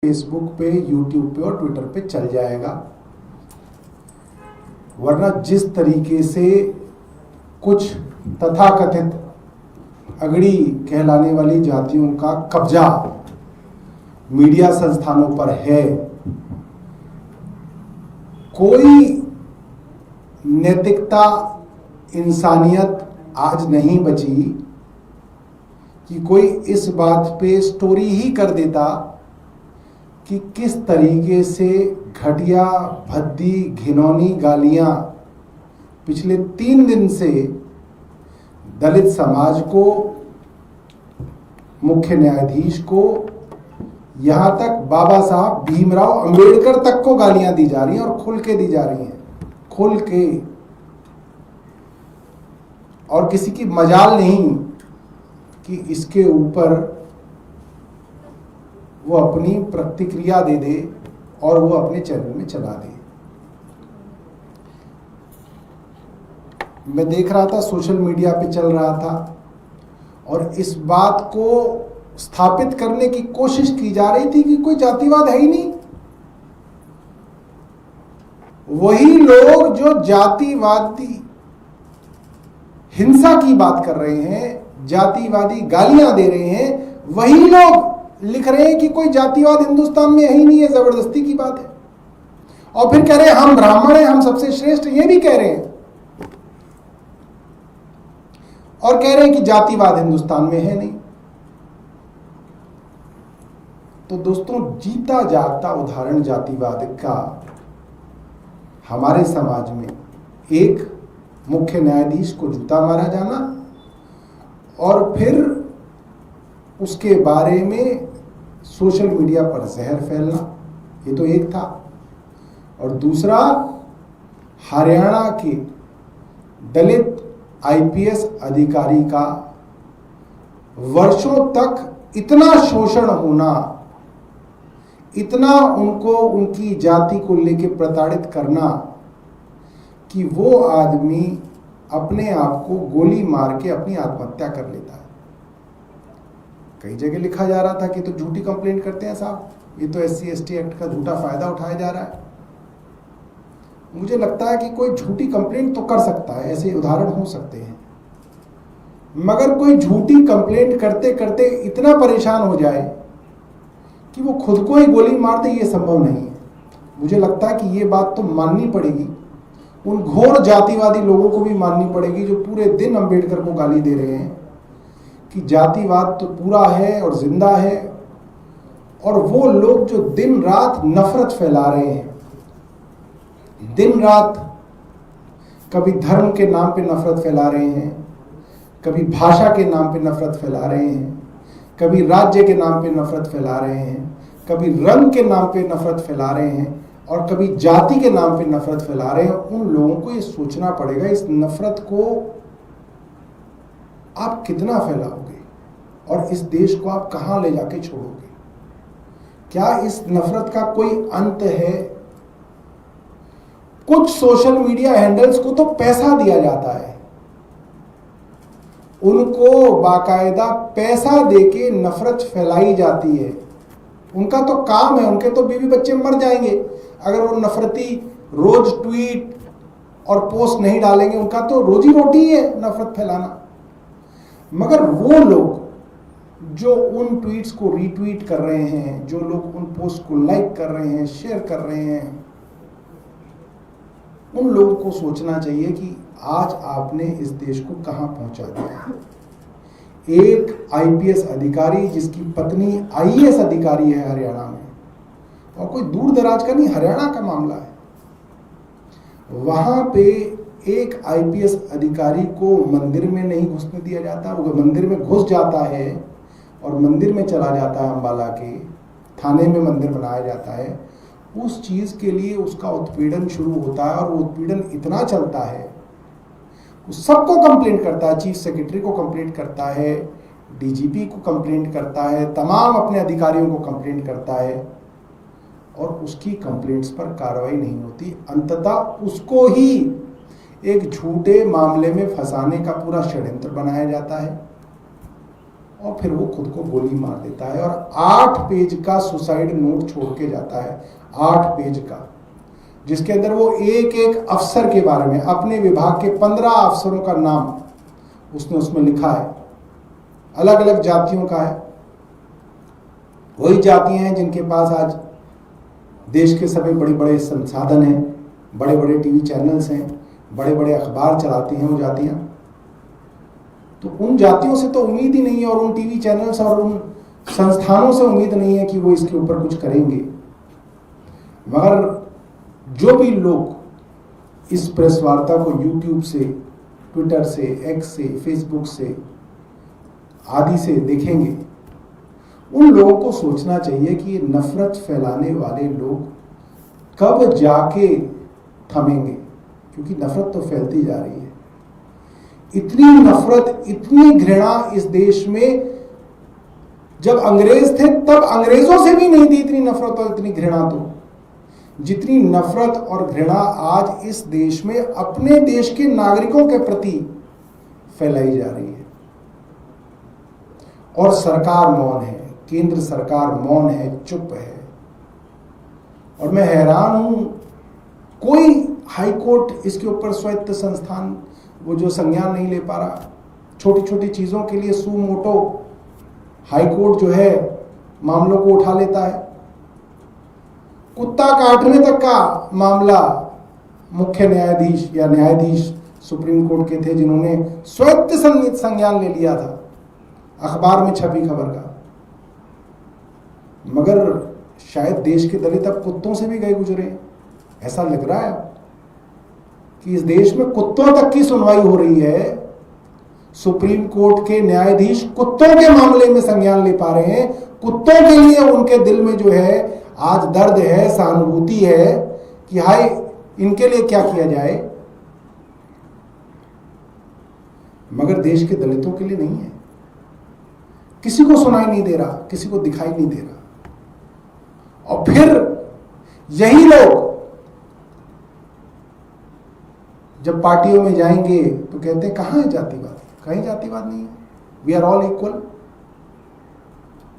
Facebook पे, YouTube पे और ट्विटर पे चल जाएगा। वरना जिस तरीके से कुछ तथाकथित अगड़ी कहलाने वाली जातियों का कब्जा मीडिया संस्थानों पर है, कोई नैतिकता, इंसानियत आज नहीं बची कि कोई इस बात पे स्टोरी ही कर देता कि किस तरीके से घटिया, भद्दी, घिनौनी गालियां पिछले 3 दिन से दलित समाज को, मुख्य न्यायाधीश को, यहां तक बाबा साहब भीमराव अंबेडकर तक को गालियां दी जा रही हैं और खुल के दी जा रही हैं, खुल के। और किसी की मजाल नहीं कि इसके ऊपर वो अपनी प्रतिक्रिया दे दे और वो अपने चैनल में चला दे। मैं देख रहा था, सोशल मीडिया पे चल रहा था और इस बात को स्थापित करने की कोशिश की जा रही थी कि कोई जातिवाद है ही नहीं। वही लोग जो जातिवादी हिंसा की बात कर रहे हैं, जातिवादी गालियां दे रहे हैं, वही लोग लिख रहे हैं कि कोई जातिवाद हिंदुस्तान में है ही नहीं है, जबरदस्ती की बात है। और फिर कह रहे हैं हम ब्राह्मण हैं, हम सबसे श्रेष्ठ, ये भी कह रहे हैं। और कह रहे हैं कि जातिवाद हिंदुस्तान में है नहीं। तो दोस्तों, जीता जागता उदाहरण जातिवाद का हमारे समाज में एक मुख्य न्यायाधीश को जूता मारा जाना और फिर उसके बारे में सोशल मीडिया पर जहर फैलना, ये तो एक था। और दूसरा, हरियाणा के दलित आईपीएस अधिकारी का वर्षों तक इतना शोषण होना, इतना उनको उनकी जाति को लेकर प्रताड़ित करना कि वो आदमी अपने आप को गोली मार के अपनी आत्महत्या कर लेता है। कई जगह लिखा जा रहा था कि तो झूठी कंप्लेंट करते हैं साहब, ये तो SC/ST एक्ट का झूठा फायदा उठाया जा रहा है। मुझे लगता है कि कोई झूठी कंप्लेंट तो कर सकता है, ऐसे उदाहरण हो सकते हैं, मगर कोई झूठी कंप्लेंट करते करते इतना परेशान हो जाए कि वो खुद को ही गोली मार दे, ये संभव नहीं है। मुझे लगता है कि ये बात तो माननी पड़ेगी, उन घोर जातिवादी लोगों को भी माननी पड़ेगी जो पूरे दिन अंबेडकर को गाली दे रहे हैं कि जातिवाद तो पूरा है और जिंदा है। और वो लोग जो दिन रात नफरत फैला रहे हैं, दिन रात कभी धर्म के नाम पे नफरत फैला रहे हैं, कभी भाषा के नाम पे नफरत फैला रहे हैं, कभी राज्य के नाम पे नफरत फैला रहे हैं, कभी रंग के नाम पे नफरत फैला रहे हैं और कभी जाति के नाम पे नफरत फैला रहे हैं। उन लोगों को ये सोचना पड़ेगा, इस नफरत को आप कितना फैलाओगे और इस देश को आप कहां ले जाके छोड़ोगे? क्या इस नफरत का कोई अंत है? कुछ सोशल मीडिया हैंडल्स को तो पैसा दिया जाता है, उनको बाकायदा पैसा देके नफरत फैलाई जाती है। उनका तो काम है, उनके तो बीवी बच्चे मर जाएंगे अगर वो नफरती रोज ट्वीट और पोस्ट नहीं डालेंगे। उनका तो रोजी रोटी है नफरत फैलाना। मगर वो लोग जो उन ट्वीट्स को रीट्वीट कर रहे हैं, जो लोग उन पोस्ट को लाइक कर रहे हैं, शेयर कर रहे हैं, उन लोगों को सोचना चाहिए कि आज आपने इस देश को कहां पहुंचा दिया। एक आईपीएस अधिकारी जिसकी पत्नी आईएएस अधिकारी है हरियाणा में, और कोई दूर दराज का नहीं, हरियाणा का मामला है, वहां पे एक आईपीएस अधिकारी को मंदिर में नहीं घुसने दिया जाता। वो मंदिर में घुस जाता है और मंदिर में चला जाता है, अम्बाला के थाने में मंदिर बनाया जाता है। उस चीज के लिए उसका उत्पीड़न शुरू होता है और वो उत्पीड़न इतना चलता है, वो सबको कंप्लेंट करता है, चीफ सेक्रेटरी को कंप्लेंट करता है, डीजीपी को कंप्लेंट करता है, तमाम अपने अधिकारियों को कंप्लेंट करता है और उसकी कंप्लेंट्स पर कार्रवाई नहीं होती। अंततः उसको ही एक झूठे मामले में फंसाने का पूरा षड्यंत्र बनाया जाता है। और फिर वो खुद को गोली मार देता है और 8 पेज का सुसाइड नोट छोड़ के जाता है, 8 पेज का, जिसके अंदर वो एक एक अफसर के बारे में, अपने विभाग के 15 अफसरों का नाम उसने उसमें लिखा है, अलग अलग जातियों का है। वही जातियां हैं जिनके पास आज देश के सभी बड़े बड़े संसाधन हैं, बड़े बड़े टीवी चैनल्स हैं, बड़े बड़े अखबार चलाती हैं वो जातियां। तो उन जातियों से तो उम्मीद ही नहीं है, और उन टीवी चैनल्स और उन संस्थानों से उम्मीद नहीं है कि वो इसके ऊपर कुछ करेंगे। मगर जो भी लोग इस प्रेस वार्ता को यूट्यूब से, ट्विटर से, एक्स से, फेसबुक से आदि से देखेंगे, उन लोगों को सोचना चाहिए कि ये नफरत फैलाने वाले लोग कब जाके थमेंगे, क्योंकि नफरत तो फैलती जा रही है। इतनी नफरत, इतनी घृणा इस देश में जब अंग्रेज थे तब अंग्रेजों से भी नहीं थी इतनी नफरत और इतनी घृणा। तो जितनी नफरत और घृणा आज इस देश में अपने देश के नागरिकों के प्रति फैलाई जा रही है, और सरकार मौन है, केंद्र सरकार मौन है, चुप है। और मैं हैरान हूं, कोई हाईकोर्ट इसके ऊपर स्वायत्त संस्थान वो जो संज्ञान नहीं ले पा रहा। छोटी छोटी चीजों के लिए सू मोटो हाईकोर्ट जो है मामलों को उठा लेता है। कुत्ता काटने तक का मामला मुख्य न्यायाधीश या न्यायाधीश सुप्रीम कोर्ट के थे जिन्होंने स्वायत्त संज्ञान ले लिया था, अखबार में छपी खबर का। मगर शायद देश के दलित अब कुत्तों से भी गए गुजरे, ऐसा लग रहा है कि इस देश में कुत्तों तक की सुनवाई हो रही है। सुप्रीम कोर्ट के न्यायाधीश कुत्तों के मामले में संज्ञान ले पा रहे हैं। कुत्तों के लिए उनके दिल में जो है आज दर्द है, सहानुभूति है कि हाय इनके लिए क्या किया जाए, मगर देश के दलितों के लिए नहीं है। किसी को सुनाई नहीं दे रहा, किसी को दिखाई नहीं दे रहा। और फिर यही लोग जब पार्टियों में जाएंगे तो कहते हैं कहां है जातिवाद, कहीं जातिवाद नहीं है, वी आर ऑल इक्वल।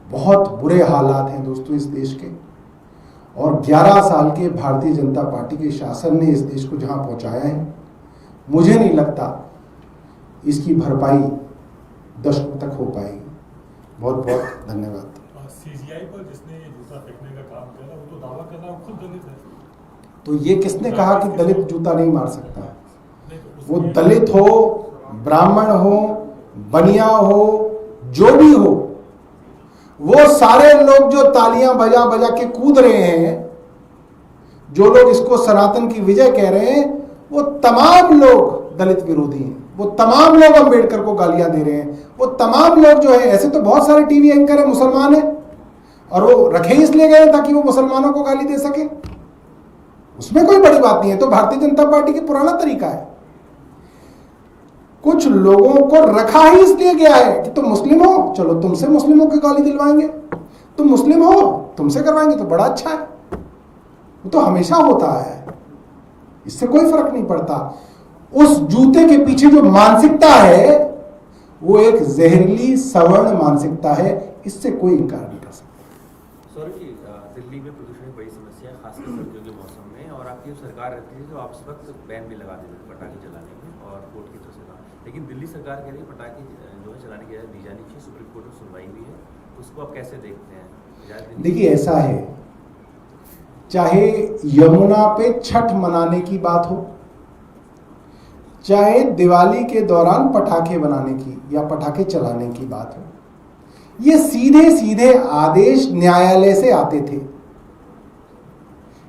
बहुत बुरे हालात हैं दोस्तों इस देश के, और 11 साल के भारतीय जनता पार्टी के शासन ने इस देश को जहां पहुंचाया है, मुझे नहीं लगता इसकी भरपाई दशकों तक हो पाएगी। बहुत बहुत धन्यवाद। सीजीआई पर जिसने ये जूता फेंकने का काम किया वो तो दावा कर रहा है खुद दलित है। तो ये किसने कहा कि दलित जूता नहीं मार सकता? वो दलित हो, ब्राह्मण हो, बनिया हो, जो भी हो, वो सारे लोग जो तालियां बजा बजा के कूद रहे हैं, जो लोग इसको सनातन की विजय कह रहे हैं, वो तमाम लोग दलित विरोधी हैं। वो तमाम लोग अंबेडकर को गालियां दे रहे हैं। वो तमाम लोग जो है, ऐसे तो बहुत सारे टीवी एंकर है मुसलमान है, और वो रखे इसलिए गए ताकि वो मुसलमानों को गाली दे सके, उसमें कोई बड़ी बात नहीं है। तो भारतीय जनता पार्टी की पुराना तरीका है। कुछ लोगों को रखा ही इसलिए गया है कि तुम मुस्लिम हो, चलो तुमसे मुस्लिमों की गाली दिलवाएंगे, तुम मुस्लिम हो तुमसे करवाएंगे, तो बड़ा अच्छा है। वो तो हमेशा होता है, इससे कोई फर्क नहीं पड़ता। उस जूते के पीछे जो मानसिकता है वो एक जहरीली सवर्ण मानसिकता है, इससे कोई इनकार नहीं कर सकता। सॉरी जी, दिल्ली में प्रदूषण एक बड़ी समस्या है, खासकर सर्दियों के मौसम में, और आपकी सरकार रहती है तो आप इस वक्त बैन भी लगा देते थे पटाखे चलाने में, और कोर्ट की तरफ से कहा, लेकिन दिल्ली सरकार कह रही है पटाखे जो है चलाने की इजाजत दी जानी चाहिए, सुप्रीम कोर्ट में सुनवाई भी है, उसको आप कैसे देखते हैं? देखिए ऐसा है, चाहे यमुना पे छठ मनाने की बात हो, चाहे दिवाली के दौरान पटाखे बनाने की या पटाखे चलाने की बात हो, ये सीधे सीधे आदेश न्यायालय से आते थे।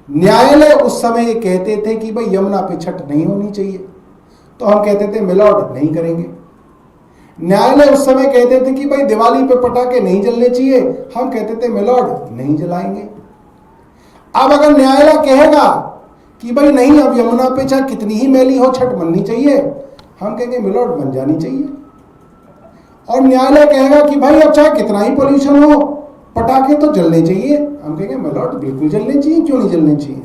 न्यायालय उस समय ये कहते थे कि भाई यमुना पे छठ नहीं होनी चाहिए, तो हम कहते थे मिलॉर्ड नहीं करेंगे। न्यायालय उस समय कहते थे कि भाई दिवाली पे पटाखे नहीं जलने चाहिए, हम कहते थे मिलॉर्ड नहीं जलाएंगे। अब अगर न्यायालय कहेगा कि भाई नहीं, अब यमुना पे चाहे कितनी ही मैली हो छठ मननी चाहिए, हम कहेंगे मिलॉर्ड बन जानी चाहिए। और न्यायालय कहेगा कि भाई अब चाहे कितना ही पोल्यूशन हो पटाखे तो जलने चाहिए, हम कहेंगे मिलॉर्ड बिल्कुल जलने चाहिए, क्यों नहीं जलने चाहिए।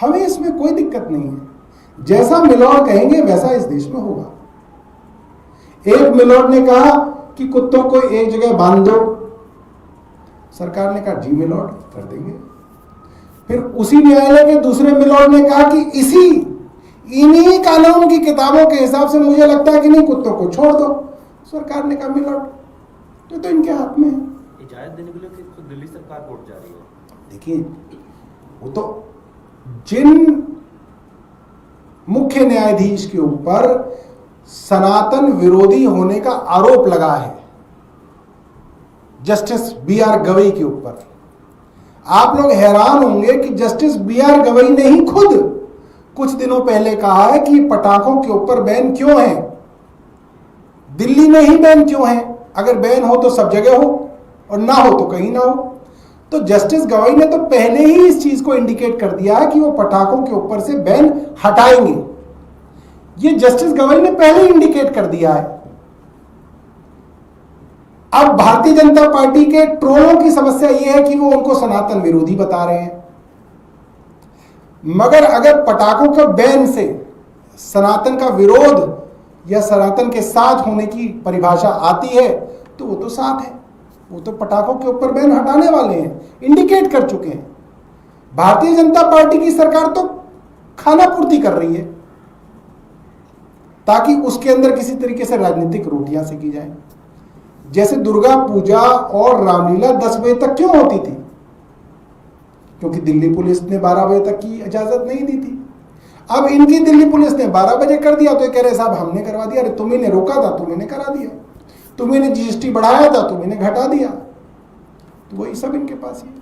हमें इसमें कोई दिक्कत नहीं है, जैसा मिलॉर्ड कहेंगे वैसा इस देश में होगा। एक मिलॉर्ड ने कहा कि कुत्तों को एक जगह बांध दो। सरकार ने कहा जी मिलॉर्ड कर देंगे। फिर उसी न्यायालय के दूसरे मिलॉर्ड ने कहा कि इन्हीं कानून की किताबों के हिसाब से मुझे लगता है कि नहीं, कुत्तों को छोड़ दो। सरकार ने कहा मिलॉर्ड ये तो इनके हाथ में है। इजाजत देने के लिए खुद दिल्ली सरकार कोर्ट जा रही है। देखिए, वो तो जिन मुख्य न्यायाधीश के ऊपर सनातन विरोधी होने का आरोप लगा है, जस्टिस बी.आर. गवई के ऊपर, आप लोग हैरान होंगे कि जस्टिस बी.आर. गवई ने ही खुद कुछ दिनों पहले कहा है कि पटाखों के ऊपर बैन क्यों है, दिल्ली में ही बैन क्यों है, अगर बैन हो तो सब जगह हो और ना हो तो कहीं ना हो। तो जस्टिस गवई ने तो पहले ही इस चीज को इंडिकेट कर दिया है कि वो पटाखों के ऊपर से बैन हटाएंगे। ये जस्टिस गवई ने पहले ही इंडिकेट कर दिया है। अब भारतीय जनता पार्टी के ट्रोलों की समस्या यह है कि वो उनको सनातन विरोधी बता रहे हैं, मगर अगर पटाखों के बैन से सनातन का विरोध या सनातन के साथ होने की परिभाषा आती है तो वो तो साथ है, वो तो पटाखों के ऊपर बैन हटाने वाले हैं, इंडिकेट कर चुके हैं। भारतीय जनता पार्टी की सरकार तो खाना पूर्ति कर रही है ताकि उसके अंदर किसी तरीके से राजनीतिक रोटियां सेकी जाएं। जैसे दुर्गा पूजा और रामलीला 10 बजे तक क्यों होती थी? क्योंकि दिल्ली पुलिस ने 12 बजे तक की इजाजत नहीं दी थी। अब इनकी दिल्ली पुलिस ने 12 बजे कर दिया तो ये कह रहे साहब हमने करवा दिया। अरे तुम्ही ने रोका था, तुम्ही ने करा दिया, तुम्ही ने जीएसटी बढ़ाया था, तुम्ही ने घटा दिया। तो वही सब इनके पास ही है।